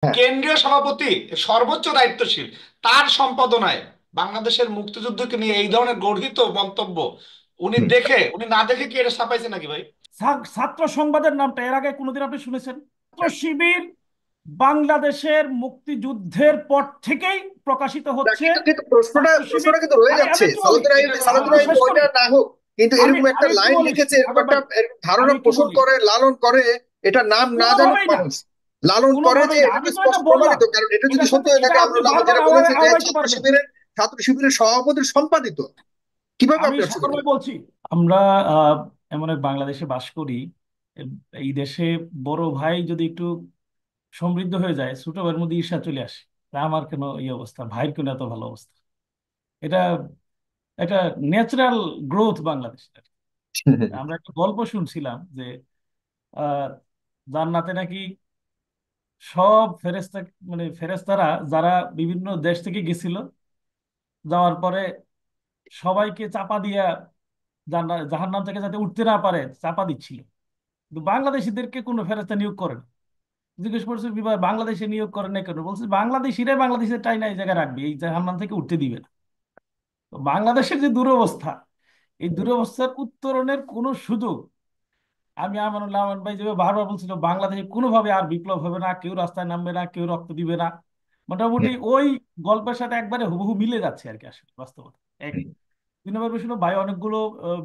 হ্যাঁ। কেন্দ্রীয় সভাপতি সর্বোচ্চ দায়িত্বশীল, তার সম্পাদনায় বাংলাদেশের মুক্তিযুদ্ধকে নিয়ে এই ধরনের গর্হিত মন্তব্য হুম। উনি না দেখে কি এটা ছাপাইছে নাকি ভাই? ছাত্র সংবাদের নামটা এর আগে কোনোদিন আপনি শুনেছেন? ছাত্র শিবির বাংলাদেশের মুক্তিযুদ্ধের পর থেকেই প্রকাশিত না, হচ্ছে। কিন্তু কিন্তু প্রশ্নটা ছাত্র শিবির, প্রশ্নটা কিন্তু রয়ে আমি যাচ্ছে। একটু বলি, এটা কথা সালাউদ্দিন আমি বলা আইয়ুব শেষ যাবে করি। ওইটা না হোক, কিন্তু আমি এরকম একটা আমি একটু লাইন বলি লিখেছে, এরকম সাগর একটা ভাই, এরকম আমি ধারণা একটু পোষণ বলি। করে, লালন করে, এটা নাম না জানুক কোনোভাবেই না, মানুষ, লালন করে যে কোনোভাবেই না, এটা আমি তো তো এটা স্পষ্ট বললাম। প্রমাণিত। কারণ এটা যদি এটার সত্য সাথে হয়ে এটা থাকে, আপনি আমরা বারবার যেটা বলেছি যে আওড়াইতে পারবেন না। ছাত্র শিবিরের সভাপতির সম্পাদিত, কিভাবে আমি আপনি অস্বীকার সাগর ভাই করেন? বলছি, আমরা আহ, এমন এক বাংলাদেশে বাস করি। এই দেশে বড় ভাই যদি একটু সমৃদ্ধ হয়ে যায়, ছোট ভাইয়ের মধ্যে ঈর্ষা চলে আসে। তা আমার কেন এই অবস্থা, ভাইয়ের কেন এত ভালো অবস্থা? এটা এটা ন্যাচারাল গ্রোথ বাংলাদেশের। আমরা একটা গল্প শুনছিলাম যে আহ জান্নাতে নাকি সব ফেরেশতা, মানে ফেরেশতারা যারা বিভিন্ন দেশ থেকে গেছিল, যাওয়ার পরে সবাইকে চাপা দিয়া জাহান্নাম থেকে যাতে উঠতে না পারে চাপা দিচ্ছিল। কিন্তু বাংলাদেশিদেরকে কোনো ফেরেশতা নিয়োগ করে না। জিজ্ঞেস করছে বিভাগ বাংলাদেশে নিয়োগ করে না কেন? বলছে বাংলাদেশিরাই বাংলাদেশের টাই না এই জায়গায় রাখবে, এই জাহান্নাম থেকে উঠতে দিবে না। তো বাংলাদেশের যে দুরবস্থা, এই দুরবস্থার উত্তরণের কোনো সুযোগ, আমি আমানুল্লাহ আমান ভাই যেভাবে বারবার বলছিল, বাংলাদেশে কোনোভাবে আর বিপ্লব হবে না, কেউ রাস্তায় নামবে না, কেউ রক্ত দিবে না, মোটামুটি ওই গল্পের সাথে একবারে হুবহু মিলে যাচ্ছে আর কি, আসলে বাস্তবতা এক। 2 নম্বর বিষয় হলো, ভাই অনেকগুলো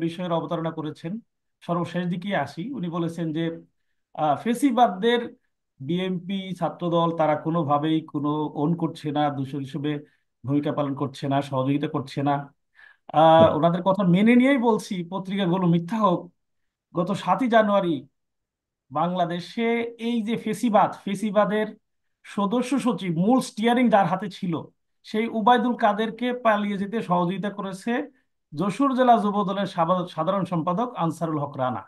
বিষয়ের অবতারণা করেছেন। সর্বশেষ দিকে আসি, উনি বলেছেন যে ফেসিবাদদের বিএনপি ছাত্রদল তারা কোনোভাবেই কোনো ওন করছে না, দূষর হিসেবে ভূমিকা পালন করছে না, সহযোগিতা করছে না। ওনাদের কথা মেনে নিয়েই বলছি, পত্রিকাগুলো মিথ্যা হোক, গত 7ই জানুয়ারি বাংলাদেশে এই যে ফেসিবাদের সদস্য সচিব, মূল স্টিয়ারিং যার হাতে ছিল, সেই উবাইদুল কাদেরকে পালিয়ে যেতে সহযোগিতা করেছে যশোর জেলা যুব দলের সাধারণ সম্পাদক আনসারুল হক রানা।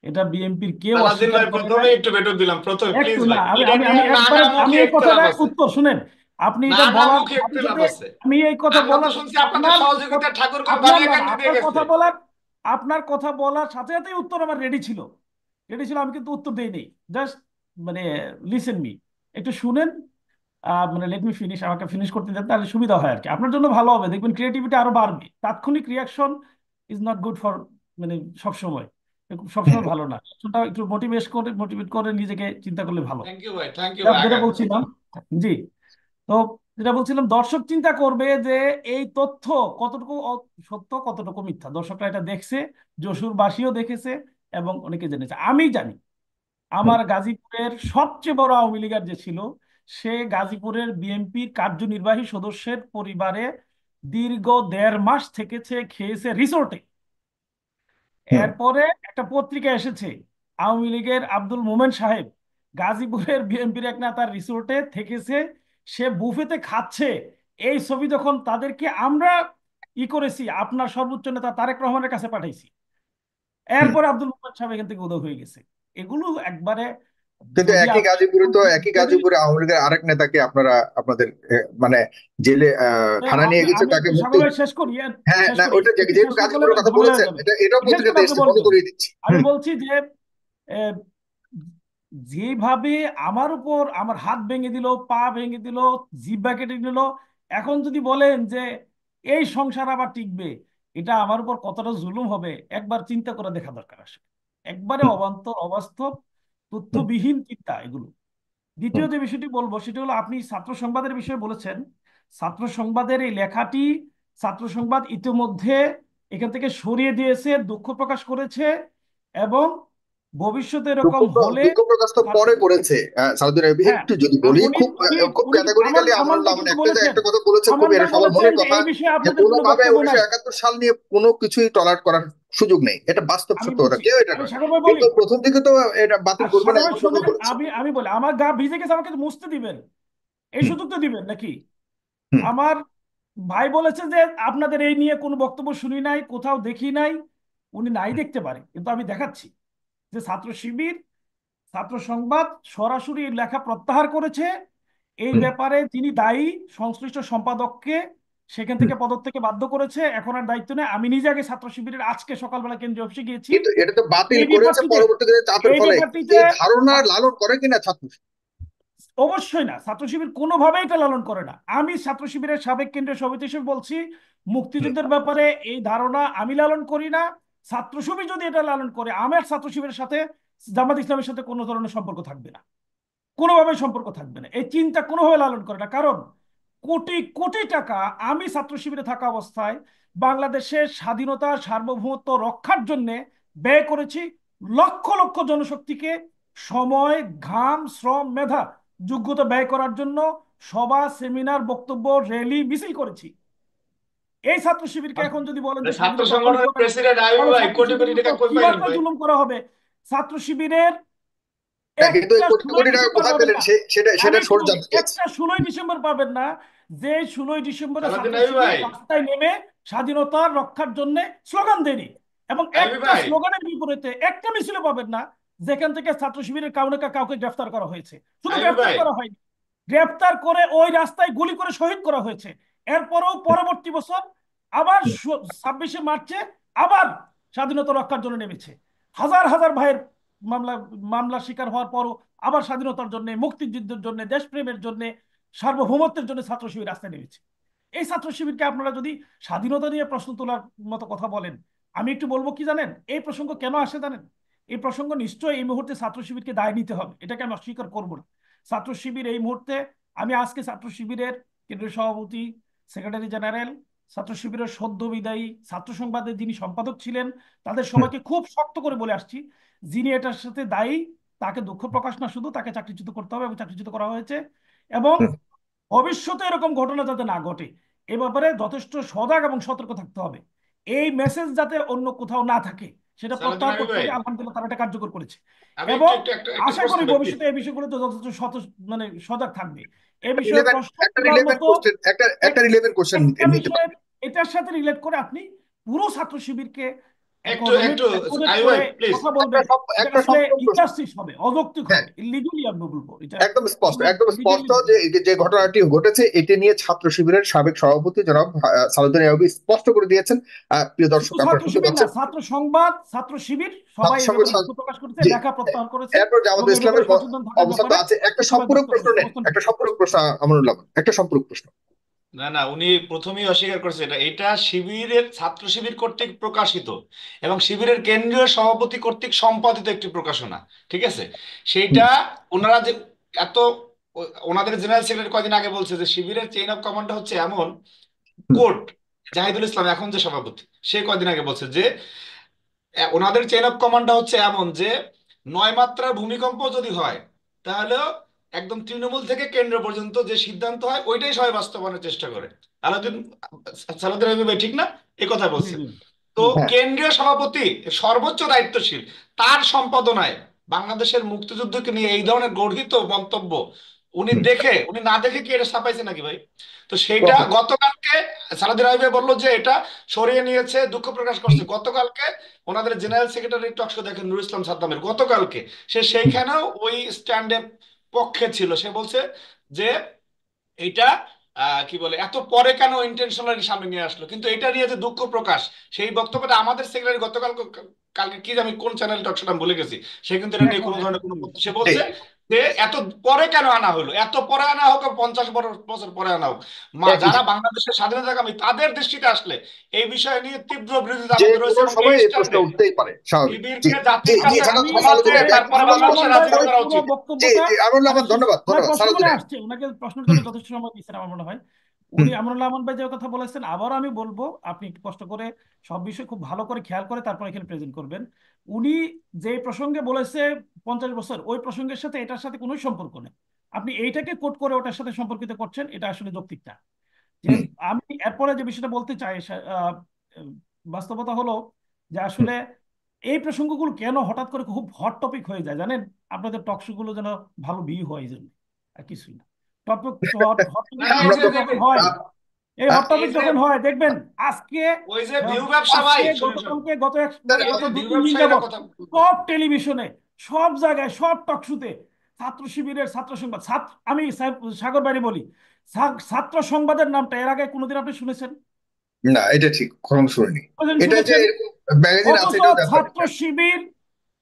এটা বিএনপির কেউ আলাদিন অস্বীকার ভাই, করে প্রথমে নাই। একটু বেটর দিলাম, প্রথমে একটু প্লিজ না, ভাই, আমি এটা আমি নিয়ে আমি একবারে আমি নানামুখী এই কথাটা ইখতিলাফ আছে। উত্তর শুনেন। আপনি এটা বলার নানামুখী সাথে ইখতিলাফ সাথে, আছে। আমি এই কথা আমরা তো বলার শুনছি আপনাদের আপনার সহযোগিতা ঠাকুরগাঁও আপনার না না, বালিয়াকান্দি দিয়ে আপনার গেছে। কথা বলার, আপনার কথা বলার সাথে সাথেই উত্তর আমার রেডি ছিল। রেডি ছিল, আমি কিন্তু উত্তর দেইনি। জাস্ট মানে লিসেন মি, একটু শুনেন। মানে লেট মি ফিনিশ, আমাকে ফিনিশ করতে দেন, তাহলে সুবিধা হয় আর কি, আপনার জন্য ভালো হবে, দেখবেন ক্রিয়েটিভিটি আরো বাড়বে। তাৎক্ষণিক reaction is not good for, মানে সবসময়, সবসময় ভালো না। সেটা একটু মোটিভেট করে নিজেকে চিন্তা করলে ভালো। থ্যাংক ইউ ভাই, থ্যাংক ইউ যেটা ভাই, যেটা আগান। বলছিলাম, জি, তো যেটা বলছিলাম, দর্শক চিন্তা করবে যে এই তথ্য কতটুকু সত্য, কতটুকু মিথ্যা। দর্শকরা এটা দেখছে, যশোরবাসীও দেখেছে, এবং অনেকে জেনেছে। আমি জানি আমার গাজীপুরের সবচেয়ে বড় আওয়ামী লীগার যে ছিল, সে গাজীপুরের বিএনপির কার্যনির্বাহী সদস্যের পরিবারে দীর্ঘ 1.5 মাস থেকেছে, খেয়েছে রিসোর্টে। এরপরে একটা পত্রিকা এসেছে, আওয়ামী লীগের আব্দুল মোমেন সাহেব গাজীপুরের বিএনপির এক নেতার রিসোর্টে থেকেছে, সে বুফেতে খাচ্ছে। এই ছবি যখন তাদেরকে আমরা করেছি, আপনার সর্বোচ্চ নেতা তারেক রহমানের কাছে পাঠাইছি, এরপরে আব্দুল মোমেন সাহেব এখান থেকে উদয় হয়ে গেছে। এগুলো একবারে, কিন্তু যদি একই আপনি গাজীপুরে তো, একই যদি গাজীপুরে আওয়ামী লীগের আরেক নেতাকে আপনারা আপনাদের মানে জেলে থানা নিয়ে গেছে, আমি তাকে একটু মুক্তি। সাগর ভাই শেষ করি, হ্যাঁ, হ্যাঁ, শেষ না করি, ওইটা একটু শেষ যেহেতু না করলে গাজীপুরের কথা ঝামেলা হয়ে বলেছেন, যাবে। এটাও শেষ পত্রিকাতে কথা আপনি এসেছে, মনে বলবেন, করিয়ে দিচ্ছি। আমি বলছি যে আহ, যেভাবে আমার উপর আমার হাত ভেঙে দিল, পা ভেঙে দিল, জিহ্বা কেটে দিল, এখন যদি বলেন যে এই সংসার আবার টিকবে, এটা আমার উপর কতটা জুলুম হবে একবার চিন্তা করে দেখা দরকার আসলে। একবারে হুম, অবান্তর, অবাস্তব, হুম, তথ্যবিহীন চিন্তা এগুলো। হুম। দ্বিতীয় যে বিষয়টি বলবো সেটা হলো, আপনি ছাত্র সংবাদের বিষয়ে বলেছেন। ছাত্র সংবাদের এই লেখাটি ছাত্র সংবাদ ইতিমধ্যে এখান থেকে সরিয়ে দিয়েছে, দুঃখ প্রকাশ করেছে, এবং ভবিষ্যতে দুঃখ এরকম হলে দুঃখ প্রকাশ তো পরে করেছে সাউদি আরবিয়া। হ্যাঁ, একটু যদি বলি, উনি খুব উনি খুব উনি ক্যাটাগরিক্যালি আমানকে মানে কিন্তু একটা বলেছেন, একটা কথা বলেছে, খুব আমানদা এটা সবার বলেছেন মনের যে কথা, এই বিষয়ে যে আপনাদের কোনো কোনোভাবে বক্তব্য নাই। 1971 সাল নিয়ে কোনো কিছুই টলারেট করার সুযোগ নেই। এটা বাস্তব আমি সত্য কথা, বলছি, কেউ এটা আমি নয়। সাগর ভাই বলি, কিন্তু প্রথম দিকে তো এটা বাতিল আর করবে না সাগর ভাই এমন কথা শুনেন, বলেছে। আমি বলি, আমার গা ভিজে গেছে, আমাকে তো মুছতে দিবেন, এই হুম, সুযোগ তো দিবেন নাকি? হুম। আমার ভাই বলেছে যে আপনাদের এই নিয়ে কোনো বক্তব্য শুনি নাই, কোথাও দেখি নাই। উনি নাই দেখতে পারে, কিন্তু আমি দেখাচ্ছি যে ছাত্র শিবির, ছাত্র সংবাদ সরাসরি এই লেখা প্রত্যাহার করেছে। এই হুম, ব্যাপারে যিনি দায়ী, সংশ্লিষ্ট সম্পাদককে সেখান হুম। থেকে পদত্যাগে বাধ্য করেছে, এখন আর দায়িত্ব নেই। আমি নিজে আগে ছাত্র শিবিরের আজকে সকালবেলা কেন্দ্রীয় অফিসে গিয়েছি। কিন্তু এটা তো বাতিল এই করেছে ব্যাপারটিতে পরবর্তীতে চাপের এই ফলে। ব্যাপারটিতে এই ধারণা লালন করে কিনা ছাত্র? অবশ্যই না, ছাত্র শিবির কোনোভাবেই এটা লালন করে না। আমি ছাত্র শিবিরের সাবেক কেন্দ্রীয় সভাপতি হিসেবে বলছি, হুম, মুক্তিযুদ্ধের ব্যাপারে এই ধারণা আমি লালন করি না। ছাত্র শিবির যদি এটা লালন করে, আমার ছাত্র শিবিরের সাথে জামাত ইসলামের সাথে কোনো ধরনের সম্পর্ক থাকবে না, কোনোভাবে সম্পর্ক থাকবে না। এই চিন্তা কোনোভাবে লালন করে না। কারণ কোটি কোটি টাকা আমি ছাত্র শিবিরে থাকা অবস্থায় বাংলাদেশের স্বাধীনতা সার্বভৌমত্ব রক্ষার জন্য ব্যয় করেছি। লক্ষ লক্ষ জনশক্তিকে সময়, ঘাম, শ্রম, মেধা, যোগ্যতা ব্যয় করার জন্য সভা, সেমিনার, বক্তব্য, র্যালি, মিছিল করেছি। এই ছাত্র শিবিরকে এখন যদি বলেন যে ছাত্র স্বাধীনতা হরণ সংগঠনের করেন, প্রেসিডেন্ট আইয়ুব তাহলে ভাই ছাত্র কোটি কোটি শিবিরের টাকা উপর কই কি পাইলেন মাত্রা ভাই? জুলুম করা হবে? ছাত্র শিবিরের কিন্তু ওই একটা কোটি ষোলোই কোটি টাকা ডিসেম্বর কোথায় পাবেন পেলেন না। সেটা আমি সেটা একটু সোর্স বলি, জানতে চাইছি। একটা 16ই ডিসেম্বর পাবেন না, যে 16ই ডিসেম্বরে সালাউদ্দিন ছাত্র আইয়ুব শিবির ভাই, রাস্তায় নেমে স্বাধীনতা রক্ষার জন্য স্লোগান দেয়নি। এবং আইয়ুব একটা ভাই, স্লোগানের বিপরীতে একটা মিছিলে পাবেন না যেখান থেকে ছাত্র শিবিরের কাউকে কাউকে গ্রেফতার করা হয়েছে। শুধু আইয়ুব গ্রেফতার ভাই, করা হয়নি, গ্রেফতার করে ওই রাস্তায় গুলি করে শহীদ করা হয়েছে। এরপরও পরবর্তী বছর আবার 26শে মার্চে আবার স্বাধীনতা রক্ষার জন্য নেমেছে। হাজার হাজার ভাইয়ের মামলা মামলার শিকার হওয়ার পরও আবার স্বাধীনতার জন্য, মুক্তিযুদ্ধের জন্য, দেশপ্রেমের জন্য, সার্বভৌমত্বের জন্য ছাত্র শিবির রাস্তায় নেমেছে। এই ছাত্র শিবিরকে আপনারা যদি স্বাধীনতা নিয়ে প্রশ্ন তোলার মতো কথা বলেন, আমি একটু বলবো কি জানেন, এই প্রসঙ্গ কেন আসে জানেন? এই প্রসঙ্গ নিশ্চয়ই এই মুহূর্তে ছাত্র শিবিরকে দায় নিতে হবে, এটাকে আমি অস্বীকার করবো না। ছাত্র শিবির এই মুহূর্তে, আমি আজকে ছাত্র শিবিরের কেন্দ্রীয় সভাপতি, সেক্রেটারি জেনারেল, ছাত্র শিবিরের সদ্য বিদায়ী ছাত্র সংবাদের যিনি সম্পাদক ছিলেন, তাদের হুম, সবাইকে খুব শক্ত করে বলে আসছি, যিনি এটার সাথে দায়ী তাকে দুঃখ প্রকাশ না, শুধু তাকে চাকরিচ্যুত করতে হবে, এবং চাকরিচ্যুত করা হয়েছে। এবং হুম। ভবিষ্যতে এরকম ঘটনা যাতে না ঘটে, এ ব্যাপারে যথেষ্ট সজাগ এবং সতর্ক থাকতে হবে। এই মেসেজ যাতে অন্য কোথাও না থাকে সেটা সালাউদ্দিন প্রত্যাহার আইয়ুব করতে ভাই, হবে। আলহামদুলিল্লাহ তারা এটা কার্যকর করেছে। আমি একটু এবং একটু একটা একটা আশা প্রশ্ন করি ভাই প্লিজ। ভবিষ্যতে এই বিষয়গুলোতে যথেষ্ট মানে সজাগ থাকবে। এ বিষয়ে রিলেভেন্ট প্রশ্ন একটা তোলার রিলেভেন্ট মতো কোশ্চেন একটা একটা এক- রিলেভেন্ট কোশ্চেন একটা নিতে বিষয়ে, পারি? এটার সাথে রিলেট করে আপনি পুরো ছাত্র শিবিরকে একটু একটু একোরেট আইয়ুব করে ভাই প্লিজ। কথা একটা বলবেন, এটা একটা আসলে সম্পূর্ণ প্রশ্ন। ইনজাস্টিস হবে, অযৌক্তিক হ্যাঁ, হবে, ইলিগালি আমি বলবো এটা। একদম স্পষ্ট যে যে ঘটনাটি ঘটেছে এটি নিয়ে ছাত্র শিবিরের সাবেক সভাপতি জনাব সালাউদ্দিন আইয়ুবী স্পষ্ট করে দিয়েছেন। প্রিয় দর্শক, শুধু আপনারা ছাত্র শুনতে শিবির না, পাচ্ছেন। ছাত্র সংবাদ, ছাত্র শিবির সবাই জাতির এই সঙ্গে ব্যাপারে দুঃখ প্রকাশ করেছে, জি, লেখা প্রত্যাহার করেছে। এরপর এবং জামাত এই ব্যাপারে ইসলামের সচেতন থাকার অবস্থা তো ব্যাপারে আছে। একটা সবাই সম্পূরক প্রশ্ন নেন, অবস্থান একটা নিয়েছে। সম্পূরক প্রশ্ন। আমানুল্লাহ, একটা সম্পূরক প্রশ্ন। না না, উনি প্রথমেই অস্বীকার করেছে এটা এটা শিবিরের ছাত্র শিবির কর্তৃক প্রকাশিত এবং শিবিরের কেন্দ্রীয় সভাপতি কর্তৃক সম্পাদিত একটি প্রকাশনা, ঠিক আছে? হুম, সেইটা ওনারা যে এত ওনাদের জেনারেল সেক্রেটারি কয়দিন আগে বলছে যে শিবিরের চেইন অফ কমান্ড হচ্ছে এমন হুম, কোর্ট, জাহিদুল ইসলাম এখন যে সভাপতি, সে কয়দিন আগে বলছে যে ওনাদের চেইন অফ কমান্ডটা হচ্ছে এমন যে 9 মাত্রার ভূমিকম্প যদি হয় তাহলেও একদম তৃণমূল থেকে কেন্দ্র পর্যন্ত যে সিদ্ধান্ত হয় ওইটাই সবাই বাস্তবায়নের চেষ্টা করে। আলাউদ্দিন সালাউদ্দিন আইয়ুব ভাই ঠিক না? এই কথা জি বলছে। জি। তো হুম। হ্যাঁ, কেন্দ্রীয় সভাপতি সর্বোচ্চ দায়িত্বশীল, তার সম্পাদনায় বাংলাদেশের মুক্তিযুদ্ধকে নিয়ে এই ধরনের গর্হিত মন্তব্য হুম, উনি না দেখে কি এটা ছাপাইছে নাকি ভাই? তো সেইটা কখন? গতকালকে সালাদিন আইয়ুব ভাই বললো যে এটা সরিয়ে নিয়েছে, দুঃখ প্রকাশ হুম, করছে। গতকালকে ওনাদের জেনারেল সেক্রেটারি টকশো দেখেন নুরুল ইসলাম সাদ্দামের, গতকালকে সে হুম, সেইখানেও ওই স্ট্যান্ডের পক্ষে ছিল। সে বলছে যে এইটা কি বলে এত পরে কেন ইন্টেনশনালি সামনে নিয়ে আসলো, কিন্তু এটা নিয়ে যে দুঃখ প্রকাশ, সেই বক্তব্যটা আমাদের সেক্রেটারি গতকাল কালকে কি আমি কোন চ্যানেল টক সেটা আমি ভুলে গেছি, সে কিন্তু এটা নিয়ে কোনো ধরনের কোনো সে জি, বলছে যে এত পরে কেন আনা হলো, এত পরে আনা হোক আর 50 বছর পরে আনা হোক, একই যারা জিনিস। বাংলাদেশের স্বাধীনতাকামী তাদের দৃষ্টিতে আসলে এই বিষয় নিয়ে তীব্র বিরোধিতা যে আমাদের রয়েছে কোনো এবং সময় এই এই প্রশ্ন স্ট্যান্ডে উঠতেই পারে, স্বাভাবিক। জি, শিবিরকে জি, জাতির জি, কাছে সালাদ আমি ক্ষমা সালাউদ্দিন চেয়ে আইয়ুব ভাই, তারপরে আমরুল্লাহ আমান বাংলাদেশের ভাই রাজনীতি যে করা পুরো উচিত। জি, বক্তব্যটা, জি, আমনুল্লাহ আমি আমান, ধন্যবাদ ওনার ধন্যবাদ প্রশ্ন সালাউদ্দিন মনে আইয়ুব। আসছে, ওনাকে প্রশ্নের জন্য হুম, যথেষ্ট সময় দিচ্ছেন আমার মনে হয়। হুম, উনি আমরুল্লাহ আমান ভাই যে কথা বলেছেন, আবার আমি বলবো আপনি একটু কষ্ট করে সব বিষয় খুব ভালো করে খেয়াল করে তারপর এখানে প্রেজেন্ট করবেন। উনি যে প্রসঙ্গে বলেছে 50 বছর, ওই প্রসঙ্গের সাথে এটার সাথে কোনো সম্পর্ক নেই। আপনি এইটাকে কোট করে ওটার সাথে সম্পর্কিত করছেন, এটা আসলে যৌক্তিক না। যে হুম, আমি এরপরে যে বিষয়টা বলতে চাই, বাস্তবতা হলো যে হুম। আসলে এই প্রসঙ্গগুলো কেন হঠাৎ করে খুব হট টপিক হয়ে যায় জানেন? আপনাদের টকশো গুলো যেন ভালো ভিউ হয় এই জন্য, আর কিছুই না। টপিক, হট না টপিক না, এই আমরা যে তো যখন দেখেন, হয়, আহ, এই আহ, হট এই টপিক যে যখন হয় দেখবেন আজকে, ওই যে ভিউ ব্যবসা ভাই, শুনেন শুনেন, গতকালকে, মানে এই গত যে দুই ভিউ তিন দিন ব্যবসায়ীরা যাবত কথা বলতেছে। সব টেলিভিশনে, সব জায়গায়, সব টকশুতে ছাত্র শিবিরের ছাত্র সংবাদ, আমি সাগর বাড়ি বলি, ছাত্র সংবাদের নামটা এর আগে কোনোদিন আপনি শুনেছেন? না, এটা ঠিক, কখনো শুনিনি। কোনোদিন এটা যে শুনেছেন? ম্যাগাজিন আছে অথচ এটাও জানতাম ছাত্র না। শিবির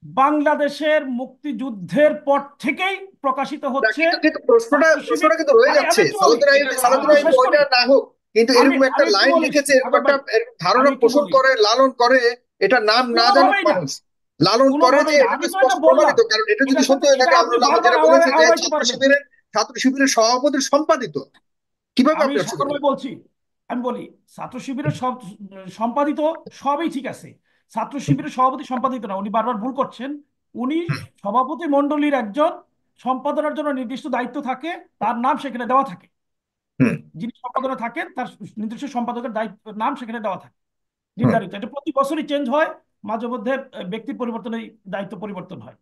বাংলাদেশের মুক্তিযুদ্ধের পর থেকেই প্রকাশিত না, হচ্ছে কিন্তু কিন্তু প্রশ্নটা ছাত্র শিবির। প্রশ্নটা কিন্তু রয়ে আমি যাচ্ছে, আমি একটু বলি, এটা কোনো সালাউদ্দিন আমি সমস্যা আইয়ুব শেষ নেই। করি। ওইটা না হোক, কিন্তু আমি এরকম একটা আমি একটু লাইন বলি লিখেছে, এরকম সাগর একটা ভাই, ধারণা আমি একটু পোষণ বলি। করে, লালন করে, এটা নাম না জানুক কোনোভাবেই না, মানুষ, লালন করে যে কোনোভাবেই না, এটা আমি তো তো এটা স্পষ্ট বললাম। প্রমাণিত, কারণ এটা যদি এটার সত্য সাথে হয়ে এটা থাকে, আপনি আমরা আমরা বারবার যেটা বলেছি যে আওড়াইতে পারবেন না। ছাত্র শিবিরের সভাপতির সম্পাদিত, কিভাবে আমি আপনি অস্বীকার সাগর ভাই করবেন? বলছি, আমি বলি ছাত্র শিবিরের সব সম্পাদিত, সবই ঠিক আছে। ছাত্র শিবিরের সভাপতি সম্পাদিত না, উনি বারবার ভুল করছেন। উনি হুম, সভাপতি মণ্ডলীর একজন, সম্পাদনার জন্য নির্দিষ্ট দায়িত্ব থাকে, তার নাম সেখানে দেওয়া থাকে। হুম, যিনি সম্পাদনা থাকেন তার নির্দিষ্ট সম্পাদকের দায়িত্ব, নাম সেখানে দেওয়া থাকে, হুম, নির্ধারিত। এটা প্রতি বছরই চেঞ্জ হয়, মাঝে মধ্যে ব্যক্তি পরিবর্তনে দায়িত্ব পরিবর্তন হয়।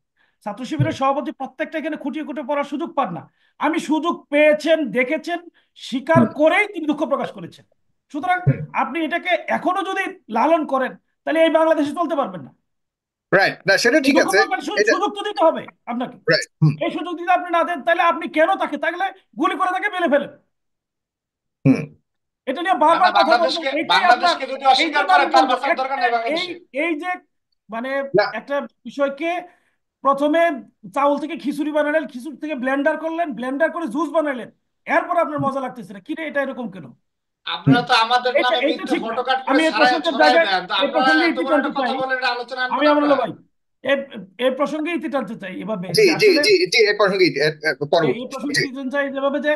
ছাত্র হুম, শিবিরের সভাপতি প্রত্যেকটা এখানে খুঁটিয়ে খুঁটিয়ে পড়ার সুযোগ পান না। আমি সুযোগ পেয়েছেন, দেখেছেন, স্বীকার হুম, করেই তিনি দুঃখ প্রকাশ করেছেন। সুতরাং হুম। আপনি এটাকে এখনো যদি লালন করেন, তাহলে এই বাংলাদেশে চলতে পারবেন না। রাইট, না সেটা এই ঠিক দুঃখ আছে, প্রকাশ এটা সুযোগ তো দিতে হবে আপনাকে। রাইট। হুম, এই সুযোগ যদি আপনি না দেন, তাহলে আপনি কেন তাকে, তাহলে গুলি করে তাকে মেরে ফেলেন। হুম, এটা নিয়ে না না, বারবার কথা বলবো, বাংলাদেশকে এইটাই আপনার, বাংলাদেশকে যদি এই অস্বীকার জন্য করে আমি তার বলবো বাঁচার দরকার একটা, নেই এই বাংলাদেশে। এই যে মানে না, একটা বিষয়কে প্রথমে চাউল থেকে খিচুড়ি বানালেন, খিচুড়ি থেকে ব্লেন্ডার করলেন, ব্লেন্ডার করে জুস বানালেন, এরপর আপনার মজা লাগতেছে না, কিরে এটা এরকম কেন? হুম, আপনারা তো আমাদের এইটা নামে এইটা মিথ্যে ঠিক না। ফটোকাট করে আমি এই ছাড়াই প্রসঙ্গের ছড়াই জায়গায়, দেন, তো এই আপনারা প্রসঙ্গে এত ইতি বড় টানতে একটা কথা চাই, বলেন, এটা আলোচনা আনবো আমি না আমরা। আমরুল্লাহ ভাই, এই এই প্রসঙ্গে ইতি টানতে চাই এভাবে জি যে জি আসলে জি জি, এই প্রসঙ্গে এই পরবর্তী, প্রসঙ্গে জি। ইতি টানতে চাই যেভাবে যে